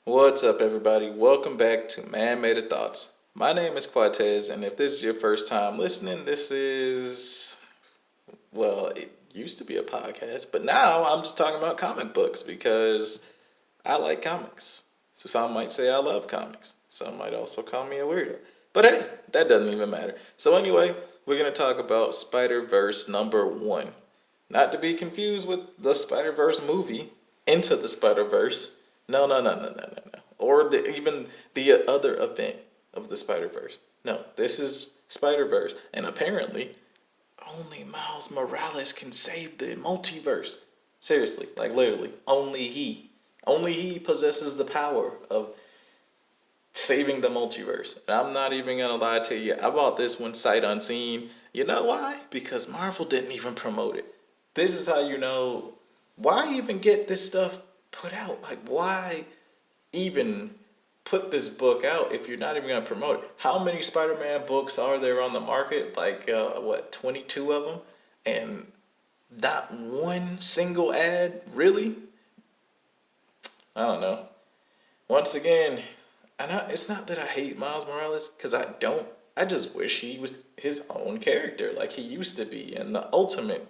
What's up, everybody? Welcome back to Man-Made Thoughts. My name is Quatez, and if this is your first time listening, it used to be a podcast, but now I'm just talking about comic books because I like comics. So some might say I love comics. Some might also call me a weirdo. But hey, that doesn't even matter. So anyway, we're going to talk about Spider-Verse #1. Not to be confused with the Spider-Verse movie, Into the Spider-Verse. No, no, no, no, no, no, no. Or even the other event of the Spider-Verse. No, this is Spider-Verse. And apparently, only Miles Morales can save the multiverse. Seriously, like literally, only he. Only he possesses the power of saving the multiverse. And I'm not even gonna lie to you. I bought this one sight unseen. You know why? Because Marvel didn't even promote it. This is how you know why even get this stuff put out. Like why even put this book out if you're not even gonna promote it? How many Spider-Man books are there on the market? Like 22 of them, and not one single ad. Really? I don't know. Once again, it's not that I hate Miles Morales, because I don't. I just wish he was his own character like he used to be in the Ultimate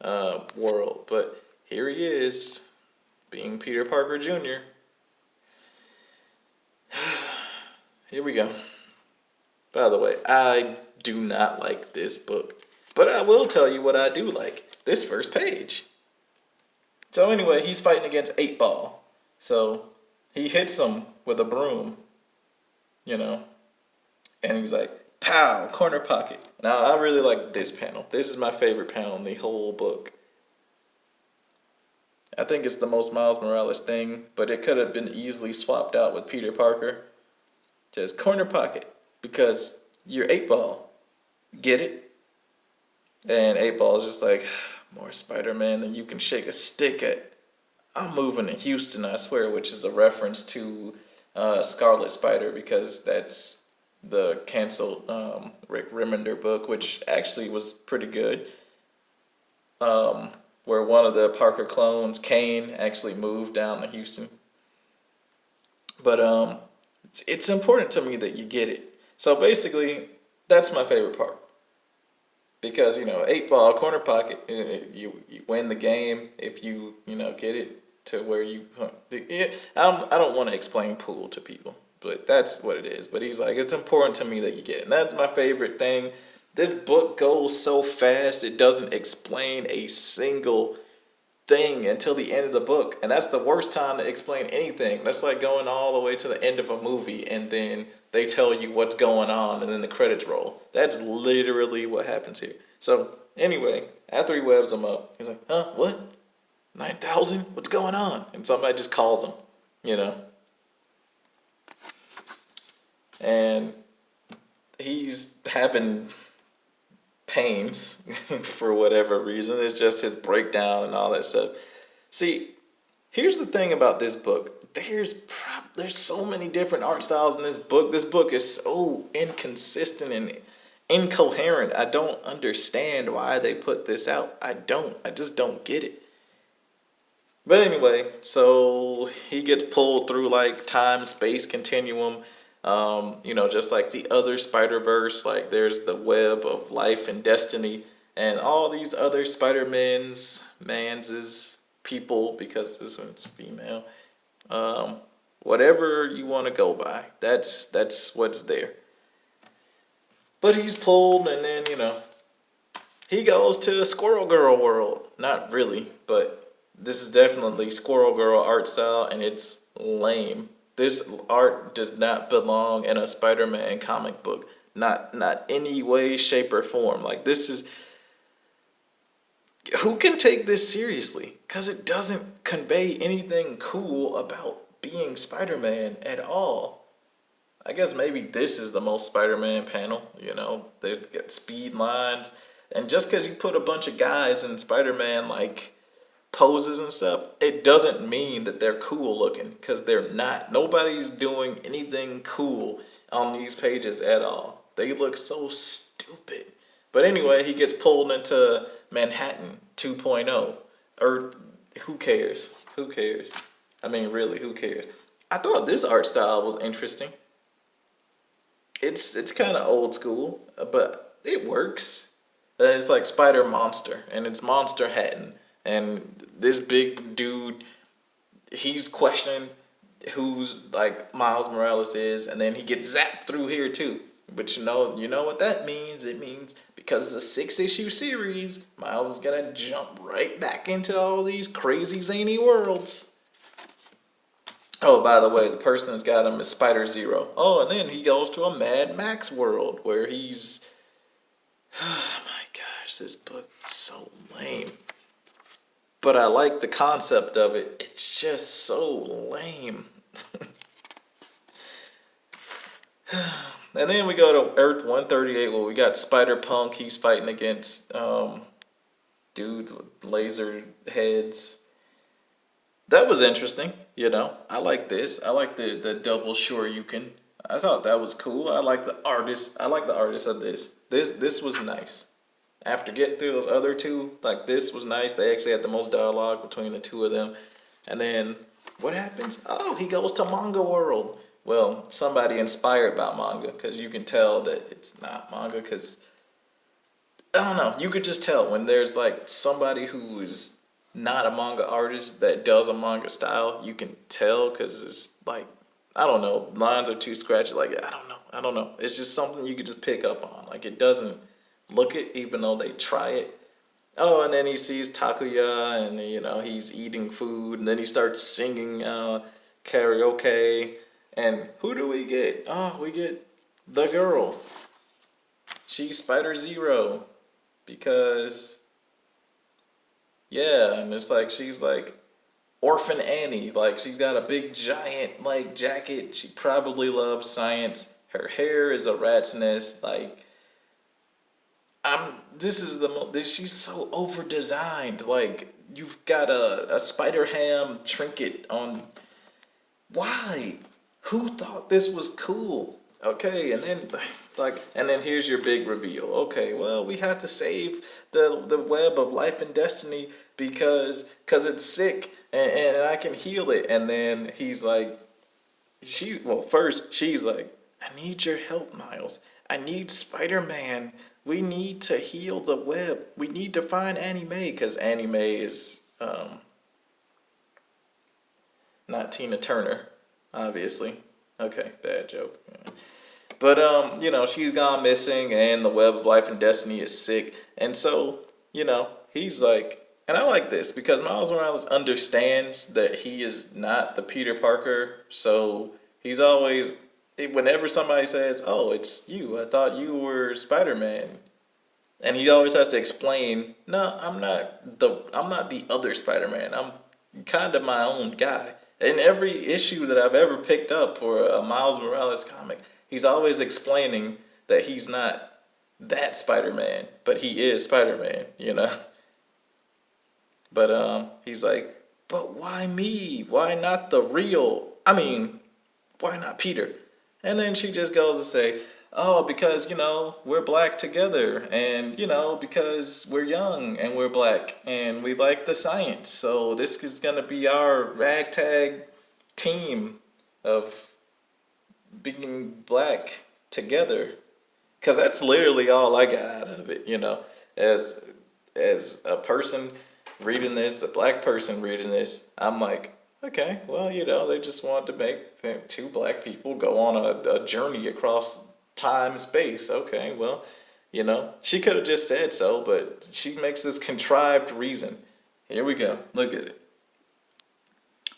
world. But here he is, being Peter Parker Jr. Here we go. By the way, I do not like this book, but I will tell you what I do like. This first page. So anyway, he's fighting against 8 Ball. So he hits him with a broom, you know, and he's like, pow, corner pocket. Now, I really like this panel. This is my favorite panel in the whole book. I think it's the most Miles Morales thing, but it could have been easily swapped out with Peter Parker. Just corner pocket, because you're 8 Ball. Get it? And 8 Ball is just like, more Spider-Man than you can shake a stick at. I'm moving to Houston, I swear, which is a reference to Scarlet Spider, because that's the canceled Rick Remender book, which actually was pretty good. Um, where one of the Parker clones, Kane, actually moved down to Houston. But it's important to me that you get it. So basically, that's my favorite part, because 8 Ball corner pocket, you win the game if you get it to where you. I don't want to explain pool to people, but that's what it is. But he's like, it's important to me that you get it. And that's my favorite thing. This book goes so fast, it doesn't explain a single thing until the end of the book, and that's the worst time to explain anything. That's like going all the way to the end of a movie and then they tell you what's going on and then the credits roll. That's literally what happens here. So anyway, after he webs them up, he's like, huh, what, 9,000, what's going on? And somebody just calls him, you know and he's having pains for whatever reason. It's just his breakdown and all that stuff. See, here's the thing about this book. There's so many different art styles in this book. This book is so inconsistent and incoherent. I don't understand why they put this out. I don't. I just don't get it. But anyway, so he gets pulled through like time space continuum. Just like the other Spider Verse, like there's the web of life and destiny, and all these other Manses, people, because this one's female. Um, Whatever you want to go by, that's what's there. But he's pulled, and then he goes to Squirrel Girl world. Not really, but this is definitely Squirrel Girl art style, and it's lame. This art does not belong in a Spider-Man comic book. Not any way, shape, or form. Like this is, who can take this seriously? Cause it doesn't convey anything cool about being Spider-Man at all. I guess maybe this is the most Spider-Man panel. They get speed lines, and just because you put a bunch of guys in Spider-Man like poses and stuff, it doesn't mean that they're cool looking, because they're not. Nobody's doing anything cool on these pages at all. They look so stupid. But anyway, he gets pulled into Manhattan 2.0. Or who cares? Who cares? I mean, really, who cares? I thought this art style was interesting. It's kind of old school, but it works. It's like Spider Monster, and it's Monster Hatton, and this big dude, he's questioning who's like Miles Morales is, and then he gets zapped through here too. But you know what that means? It means because it's a 6-issue series, Miles is gonna jump right back into all these crazy zany worlds. Oh, by the way, the person that's got him is Spider Zero. Oh, and then he goes to a Mad Max world where he's. Oh my gosh, this book is so lame. But I like the concept of it. It's just so lame. And then we go to Earth 138 where we got Spider Punk. He's fighting against dudes with laser heads. That was interesting, you know. I like this. I like the double shoryuken. I thought that was cool. I like the artist. I like the artist of this. This was nice. After getting through those other two, like this was nice. They actually had the most dialogue between the two of them. And then what happens? Oh, he goes to manga world. Well, somebody inspired by manga because you can tell that it's not manga because I don't know. You could just tell when there's like somebody who is not a manga artist that does a manga style. You can tell because it's like I don't know. Lines are too scratchy. Like I don't know. I don't know. It's just something you could just pick up on. Like it doesn't look it, even though they try it. Oh, and then he sees Takuya, and you know he's eating food, and then he starts singing karaoke. And who do we get? Oh, we get the girl. She's Spider Zero because yeah, and it's like she's like Orphan Annie. Like she's got a big giant like jacket. She probably loves science. Her hair is a rat's nest. Like I'm. This is the. She's so over designed. Like you've got a Spider Ham trinket on. Why? Who thought this was cool? Okay, and then like, and then here's your big reveal. Okay, well we have to save the web of life and destiny because it's sick and I can heal it. And then he's like, first she's like, I need your help, Miles. I need Spider Man. We need to heal the web. We need to find Annie Mae because Annie Mae is not Tina Turner, obviously. Okay, bad joke. But you know, she's gone missing, and the web of life and destiny is sick, and so you know, he's like, and I like this because Miles Morales understands that he is not the Peter Parker, so he's always, whenever somebody says, "Oh, it's you," I thought you were Spider Man, and he always has to explain, "No, I'm not the other Spider Man. I'm kind of my own guy." In every issue that I've ever picked up for a Miles Morales comic, he's always explaining that he's not that Spider Man, but he is Spider Man, you know. But he's like, "But why me? Why not the real? I mean, why not Peter?" And then she just goes to say, oh, because, you know, we're black together. And, you know, because we're young and we're black and we like the science. So this is going to be our ragtag team of being black together. Because that's literally all I got out of it, you know, as as a person reading this, a black person reading this, I'm like, okay, well, you know, they just wanted to make two black people go on a journey across time and space. Okay, well, you know, she could have just said so, but she makes this contrived reason. Here we go. Look at it.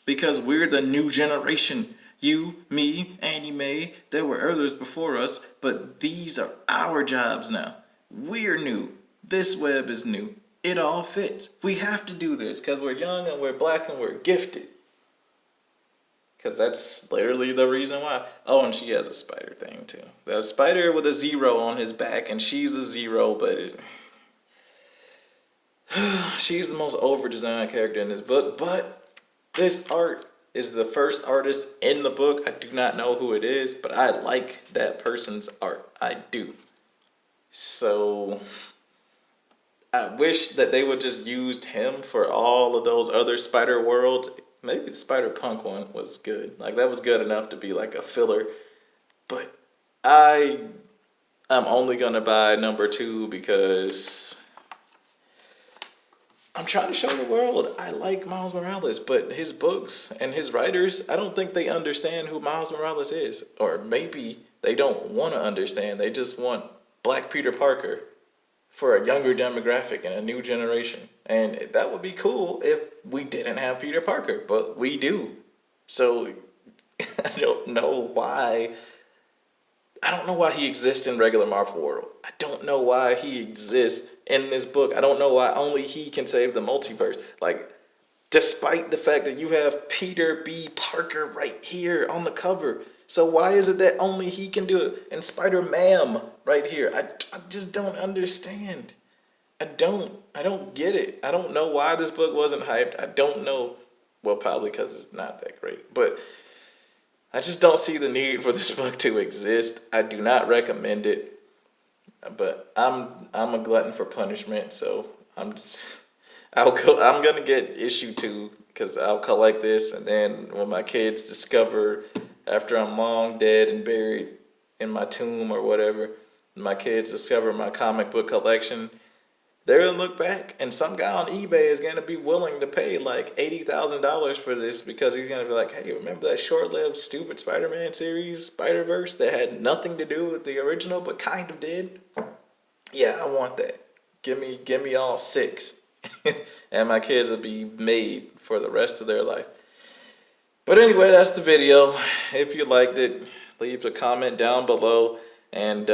Because we're the new generation. You, me, Annie Mae, there were others before us, but these are our jobs now. We're new. This web is new. It all fits. We have to do this because we're young and we're black and we're gifted. Because that's literally the reason why. Oh, and she has a spider thing too. The spider with a zero on his back, and she's a zero, but she's the most over-designed character in this book. But this art is the first artist in the book. I do not know who it is, but I like that person's art. I do. So I wish that they would just used him for all of those other spider worlds. maybe the Spider-Punk one was good. Like that was good enough to be like a filler. But I am only gonna buy number 2 because I'm trying to show the world I like Miles Morales, but his books and his writers, I don't think they understand who Miles Morales is. Or maybe they don't want to understand. They just want Black Peter Parker for a younger demographic and a new generation. And that would be cool if we didn't have Peter Parker, but we do. So I don't know why. I don't know why he exists in regular Marvel world. I don't know why he exists in this book. I don't know why only he can save the multiverse. Like, despite the fact that you have Peter B. Parker right here on the cover. So why is it that only he can do it? And Spider-Man right here. I just don't understand. I don't get it. I don't know why this book wasn't hyped. I don't know. Well, probably because it's not that great. But I just don't see the need for this book to exist. I do not recommend it. But I'm a glutton for punishment, so I'm gonna get issue 2 because I'll collect this, and then when my kids discover after I'm long dead and buried in my tomb or whatever, my kids discover my comic book collection, they're gonna look back, and some guy on eBay is gonna be willing to pay like $80,000 for this because he's gonna be like, "Hey, remember that short-lived, stupid Spider-Man series, Spider-Verse, that had nothing to do with the original but kind of did? Yeah, I want that. Give me all 6, and my kids will be made for the rest of their life." But anyway, that's the video. If you liked it, leave a comment down below, and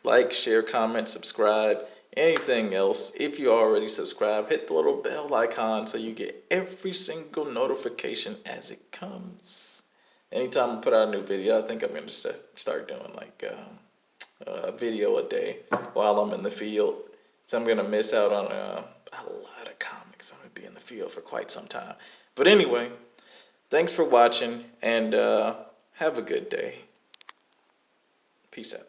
like, share, comment, subscribe, anything else. If you already subscribed, hit the little bell icon so you get every single notification as it comes. Anytime I put out a new video, I think I'm going to start doing like a video a day while I'm in the field. So I'm going to miss out on a lot of comics. I'm going to be in the field for quite some time. But anyway, thanks for watching, and have a good day. Peace out.